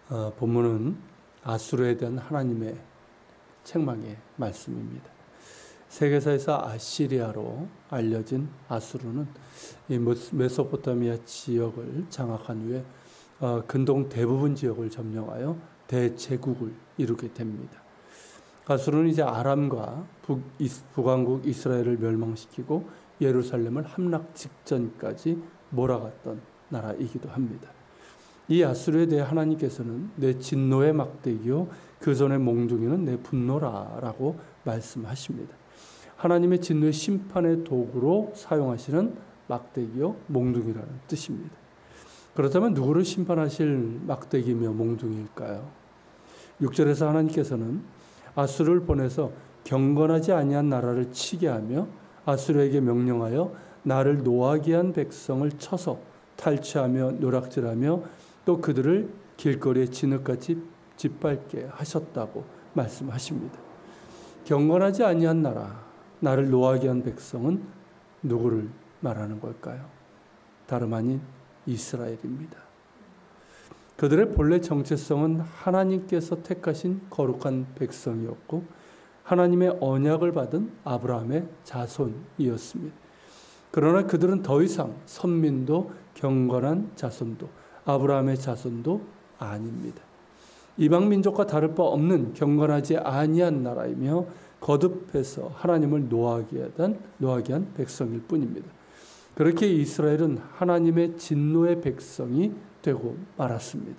본문은 아수르에 대한 하나님의 책망의 말씀입니다. 세계사에서 아시리아로 알려진 아수르는 이 메소포타미아 지역을 장악한 후에 근동 대부분 지역을 점령하여 대제국을 이루게 됩니다. 아수르는 이제 아람과 북왕국 이스라엘을 멸망시키고 예루살렘을 함락 직전까지 몰아갔던 나라이기도 합니다. 이 아수르에 대해 하나님께서는 내 진노의 막대기요 그 전의 몽둥이는 내 분노라라고 말씀하십니다. 하나님의 진노의 심판의 도구로 사용하시는 막대기요 몽둥이라는 뜻입니다. 그렇다면 누구를 심판하실 막대기며 몽둥이일까요? 6절에서 하나님께서는 아수르를 보내서 경건하지 아니한 나라를 치게 하며 아수르에게 명령하여 나를 노하게 한 백성을 쳐서 탈취하며 노략질하며 또 그들을 길거리에 진흙같이 짓밟게 하셨다고 말씀하십니다. 경건하지 아니한 나라, 나를 노하게 한 백성은 누구를 말하는 걸까요? 다름 아닌 이스라엘입니다. 그들의 본래 정체성은 하나님께서 택하신 거룩한 백성이었고 하나님의 언약을 받은 아브라함의 자손이었습니다. 그러나 그들은 더 이상 선민도 경건한 자손도 아브라함의 자손도 아닙니다. 이방 민족과 다를 바 없는 경건하지 아니한 나라이며 거듭해서 하나님을 노하게 한 백성일 뿐입니다. 그렇게 이스라엘은 하나님의 진노의 백성이 되고 말았습니다.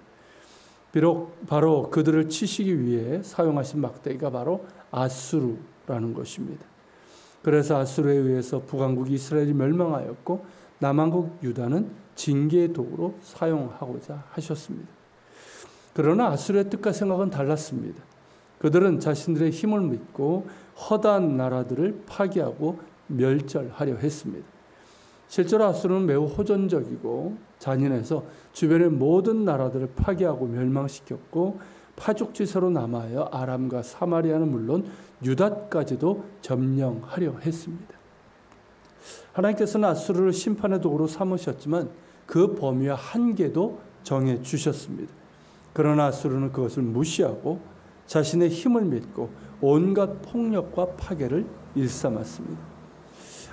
비록 바로 그들을 치시기 위해 사용하신 막대기가 바로 아수르라는 것입니다. 그래서 아수르에 의해서 북왕국 이스라엘이 멸망하였고 남왕국 유다는 징계의 도구로 사용하고자 하셨습니다. 그러나 아수르의 뜻과 생각은 달랐습니다. 그들은 자신들의 힘을 믿고 허다한 나라들을 파괴하고 멸절하려 했습니다. 실제로 아수르는 매우 호전적이고 잔인해서 주변의 모든 나라들을 파괴하고 멸망시켰고 파죽지세로 남하여 아람과 사마리아는 물론 유다까지도 점령하려 했습니다. 하나님께서는 아수르를 심판의 도구로 삼으셨지만 그 범위와 한계도 정해 주셨습니다. 그러나 아수르는 그것을 무시하고 자신의 힘을 믿고 온갖 폭력과 파괴를 일삼았습니다.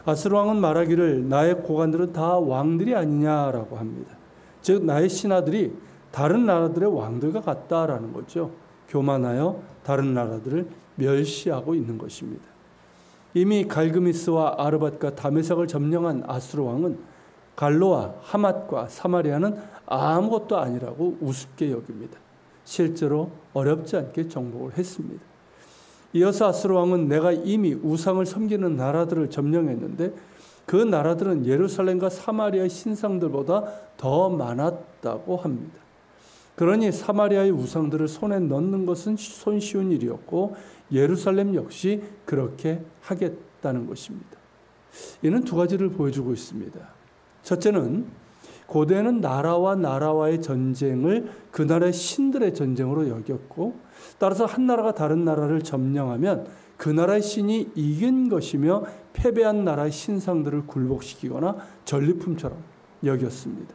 아수르 왕은 말하기를 나의 고관들은 다 왕들이 아니냐라고 합니다. 즉 나의 신하들이 다른 나라들의 왕들과 같다라는 거죠. 교만하여 다른 나라들을 멸시하고 있는 것입니다. 이미 갈그미스와 아르밧과 다메섹을 점령한 아수르 왕은 갈로와 하맛과 사마리아는 아무것도 아니라고 우습게 여깁니다. 실제로 어렵지 않게 정복을 했습니다. 이어서 아수르 왕은 내가 이미 우상을 섬기는 나라들을 점령했는데 그 나라들은 예루살렘과 사마리아의 신상들보다 더 많았다고 합니다. 그러니 사마리아의 우상들을 손에 넣는 것은 손쉬운 일이었고 예루살렘 역시 그렇게 하겠다는 것입니다. 이는 두 가지를 보여주고 있습니다. 첫째는 고대에는 나라와 나라와의 전쟁을 그 나라의 신들의 전쟁으로 여겼고 따라서 한 나라가 다른 나라를 점령하면 그 나라의 신이 이긴 것이며 패배한 나라의 신상들을 굴복시키거나 전리품처럼 여겼습니다.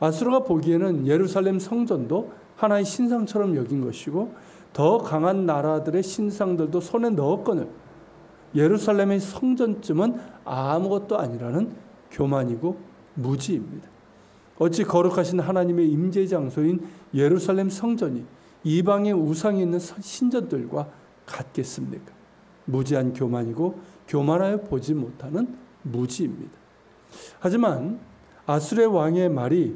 아수르가 보기에는 예루살렘 성전도 하나의 신상처럼 여긴 것이고 더 강한 나라들의 신상들도 손에 넣었거늘 예루살렘의 성전쯤은 아무것도 아니라는 교만이고 무지입니다. 어찌 거룩하신 하나님의 임재 장소인 예루살렘 성전이 이방의 우상이 있는 신전들과 같겠습니까? 무지한 교만이고 교만하여 보지 못하는 무지입니다. 하지만 아수르의 왕의 말이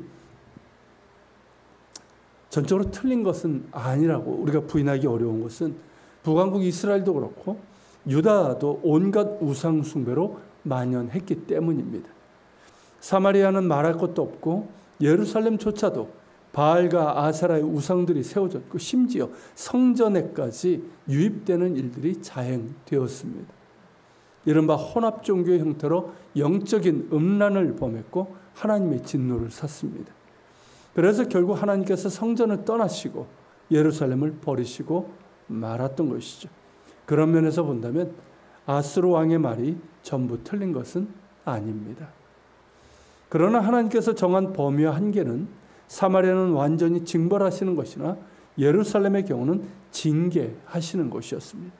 전적으로 틀린 것은 아니라고 우리가 부인하기 어려운 것은 북왕국 이스라엘도 그렇고 유다도 온갖 우상 숭배로 만연했기 때문입니다. 사마리아는 말할 것도 없고 예루살렘조차도 바알과 아세라의 우상들이 세워졌고 심지어 성전에까지 유입되는 일들이 자행되었습니다. 이른바 혼합 종교의 형태로 영적인 음란을 범했고 하나님의 진노를 샀습니다. 그래서 결국 하나님께서 성전을 떠나시고 예루살렘을 버리시고 말았던 것이죠. 그런 면에서 본다면 아수르 왕의 말이 전부 틀린 것은 아닙니다. 그러나 하나님께서 정한 범위와 한계는 사마리아는 완전히 징벌하시는 것이나 예루살렘의 경우는 징계하시는 것이었습니다.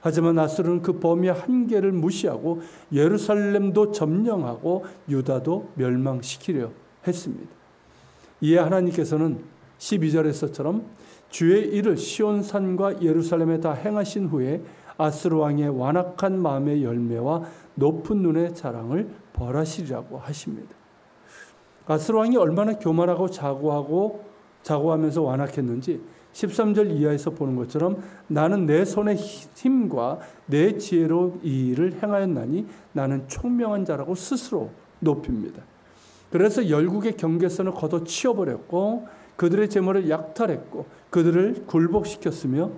하지만 아수르는 그 범위의 한계를 무시하고 예루살렘도 점령하고 유다도 멸망시키려 했습니다. 이에 하나님께서는 12절에서처럼 주의 일을 시온산과 예루살렘에 다 행하신 후에 아수르 왕의 완악한 마음의 열매와 높은 눈의 자랑을 벌하시리라고 하십니다. 아수르 왕이 얼마나 교만하고 자고하면서 완악했는지 13절 이하에서 보는 것처럼 나는 내 손의 힘과 내 지혜로 이 일을 행하였나니 나는 총명한 자라고 스스로 높입니다. 그래서 열국의 경계선을 걷어치워버렸고 그들의 재물을 약탈했고 그들을 굴복시켰으며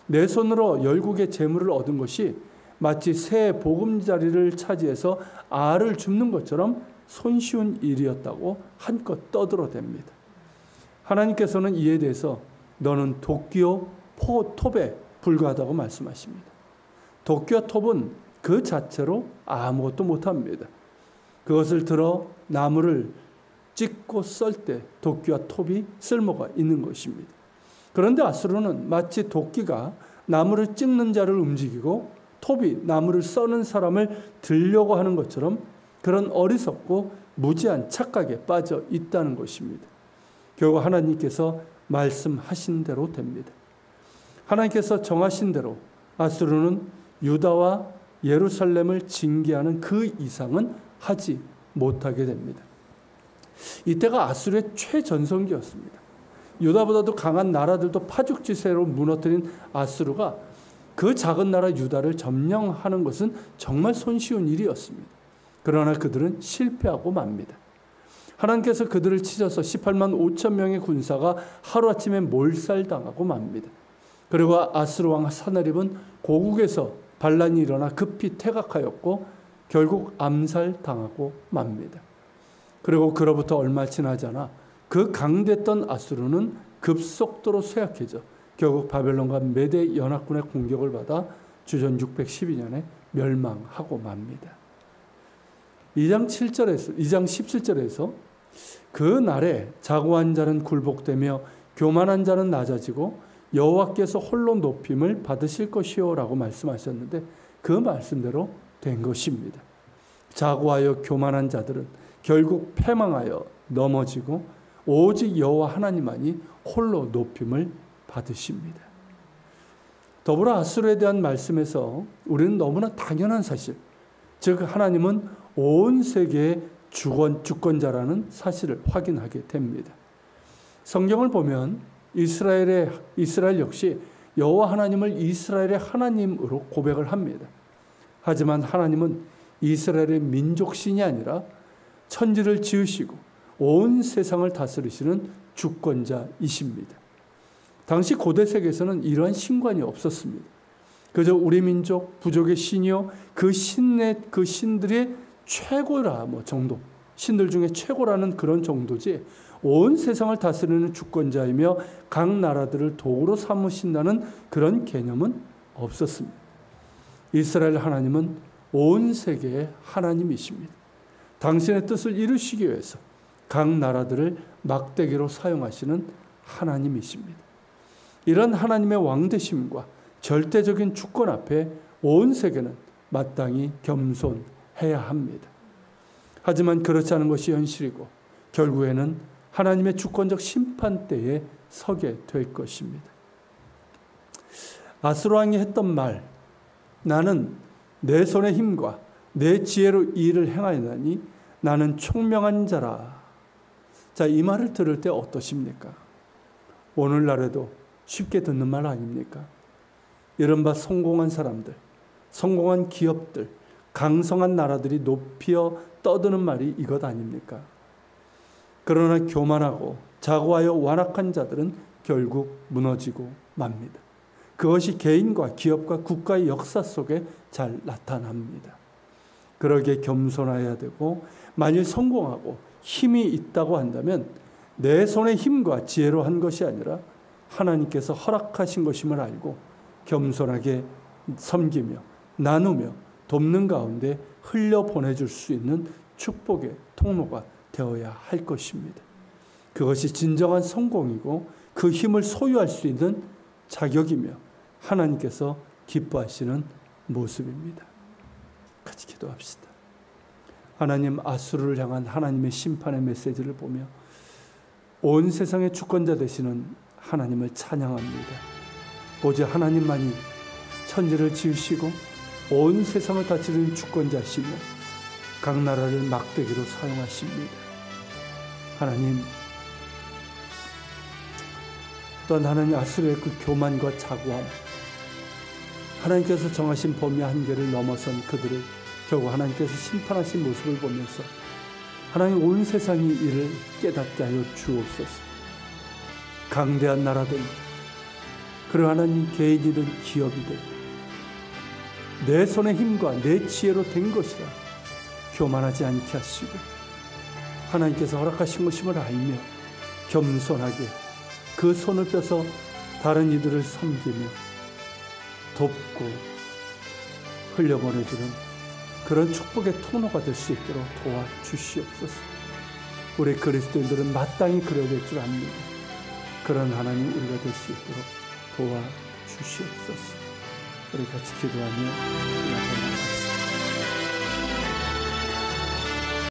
내 손으로 열국의 재물을 얻은 것이 마치 새 보금자리를 차지해서 알을 줍는 것처럼 손쉬운 일이었다고 한껏 떠들어댑니다. 하나님께서는 이에 대해서 너는 도끼와 톱에 불과하다고 말씀하십니다. 도끼와 톱은 그 자체로 아무것도 못합니다. 그것을 들어 나무를 찢고 썰 때 도끼와 톱이 쓸모가 있는 것입니다. 그런데 아수르는 마치 도끼가 나무를 찍는 자를 움직이고 톱이 나무를 써는 사람을 들려고 하는 것처럼 그런 어리석고 무지한 착각에 빠져 있다는 것입니다. 결국 하나님께서 말씀하신 대로 됩니다. 하나님께서 정하신 대로 아수르는 유다와 예루살렘을 징계하는 그 이상은 하지 못하게 됩니다. 이때가 아수르의 최전성기였습니다. 유다보다도 강한 나라들도 파죽지세로 무너뜨린 아수르가 그 작은 나라 유다를 점령하는 것은 정말 손쉬운 일이었습니다. 그러나 그들은 실패하고 맙니다. 하나님께서 그들을 치셔서 18만 5천 명의 군사가 하루아침에 몰살당하고 맙니다. 그리고 아수르 왕 사나립은 고국에서 반란이 일어나 급히 퇴각하였고 결국 암살당하고 맙니다. 그리고 그로부터 얼마 지나지 않아 그 강대했던 아수르는 급속도로 쇠약해져 결국 바벨론과 메대 연합군의 공격을 받아 주전 612년에 멸망하고 맙니다. 2장 17절에서 그 날에 자고한 자는 굴복되며 교만한 자는 낮아지고 여호와께서 홀로 높임을 받으실 것이요 라고 말씀하셨는데 그 말씀대로 된 것입니다. 자고하여 교만한 자들은 결국 패망하여 넘어지고 오직 여호와 하나님만이 홀로 높임을 받으십니다. 더불어 아수르에 대한 말씀에서 우리는 너무나 당연한 사실, 즉 하나님은 온 세계의 주권자라는 사실을 확인하게 됩니다. 성경을 보면 이스라엘 역시 여호와 하나님을 이스라엘의 하나님으로 고백을 합니다. 하지만 하나님은 이스라엘의 민족신이 아니라 천지를 지으시고 온 세상을 다스리시는 주권자이십니다. 당시 고대 세계에서는 이러한 신관이 없었습니다. 그저 우리 민족 부족의 신이요 그 신들의 최고라 정도, 신들 중에 최고라는 그런 정도지 온 세상을 다스리는 주권자이며 각 나라들을 도구로 삼으신다는 그런 개념은 없었습니다. 이스라엘 하나님은 온 세계의 하나님이십니다. 당신의 뜻을 이루시기 위해서 각 나라들을 막대기로 사용하시는 하나님이십니다. 이런 하나님의 왕되심과 절대적인 주권 앞에 온 세계는 마땅히 겸손해야 합니다. 하지만 그렇지 않은 것이 현실이고 결국에는 하나님의 주권적 심판대에 서게 될 것입니다. 아수르 왕이 했던 말, 나는 내 손의 힘과 내 지혜로 이 일을 행하였나니 나는 총명한 자라. 자, 이 말을 들을 때 어떠십니까? 오늘날에도 쉽게 듣는 말 아닙니까? 이른바 성공한 사람들, 성공한 기업들, 강성한 나라들이 높이어 떠드는 말이 이것 아닙니까? 그러나 교만하고 자고하여 완악한 자들은 결국 무너지고 맙니다. 그것이 개인과 기업과 국가의 역사 속에 잘 나타납니다. 그러기에 겸손해야 되고 만일 성공하고 힘이 있다고 한다면 내 손의 힘과 지혜로 한 것이 아니라 하나님께서 허락하신 것임을 알고 겸손하게 섬기며 나누며 돕는 가운데 흘려보내줄 수 있는 축복의 통로가 되어야 할 것입니다. 그것이 진정한 성공이고 그 힘을 소유할 수 있는 자격이며 하나님께서 기뻐하시는 모습입니다. 같이 기도합시다. 하나님, 아수르를 향한 하나님의 심판의 메시지를 보며 온 세상의 주권자 되시는 하나님을 찬양합니다. 오직 하나님만이 천지를 지으시고 온 세상을 다스리는 주권자시며 각 나라를 막대기로 사용하십니다. 하나님, 또한 하나님 아수르의 그 교만과 자고함, 하나님께서 정하신 범위 한계를 넘어선 그들을 결국 하나님께서 심판하신 모습을 보면서 하나님, 온 세상이 이를 깨닫게 하여 주옵소서. 강대한 나라든 그리고 하나님 개인이든 기업이든 내 손의 힘과 내 지혜로 된 것이라 교만하지 않게 하시고 하나님께서 허락하신 것임을 알며 겸손하게 그 손을 펴서 다른 이들을 섬기며 돕고 흘려보내주는 그런 축복의 통로가 될 수 있도록 도와주시옵소서. 우리 그리스도인들은 마땅히 그래야 될 줄 압니다. 그런 하나님 우리가 될 수 있도록 도와주시옵소서. 우리 같이 기도하며